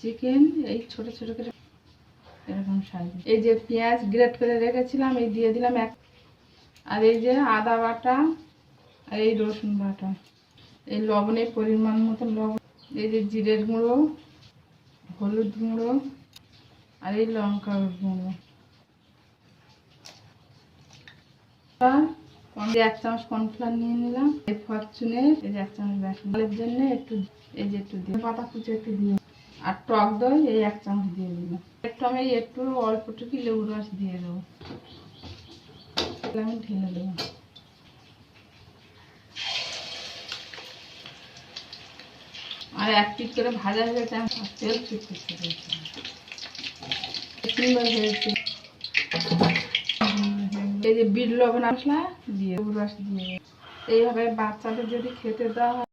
Chicken এই ছোট ছোট করে এরকম সাইজ। এই যে পেঁয়াজ গ্রেট করে রেখেছিলাম এই দিয়ে দিলাম এক, আর এই যে আদা বাটা আর এই রসুন বাটা, এই লবণের পরিমাণ মতো লবণ, এই যে জিরের গুঁড়ো, হলুদ গুঁড়ো আর এই লঙ্কার গুঁড়ো, এক চামচ কর্নফ্লাওয়ার নিয়ে নিলাম, এই ফরচুনের এই যে এক চামচ বেসনের জন্য একটু এই যে একটু দিয়ে পাতা কুচি একটু দিয়ে, আর টক দই এই এক চামচ দিয়ে দিলাম, একটু আমি একটু অল্পটুকু লেবুর রস দিয়ে দেবো, আমি ঢেলে দেবো। আর এক পিট করে ভাজা হয়ে গেছে, আমি তেল ছুটতে সুন্দর হয়েছে। এই যে বিট লবণ মশলা দিয়ে রস দিয়ে এইভাবে বাচ্চাদের যদি খেতে দেওয়া হয়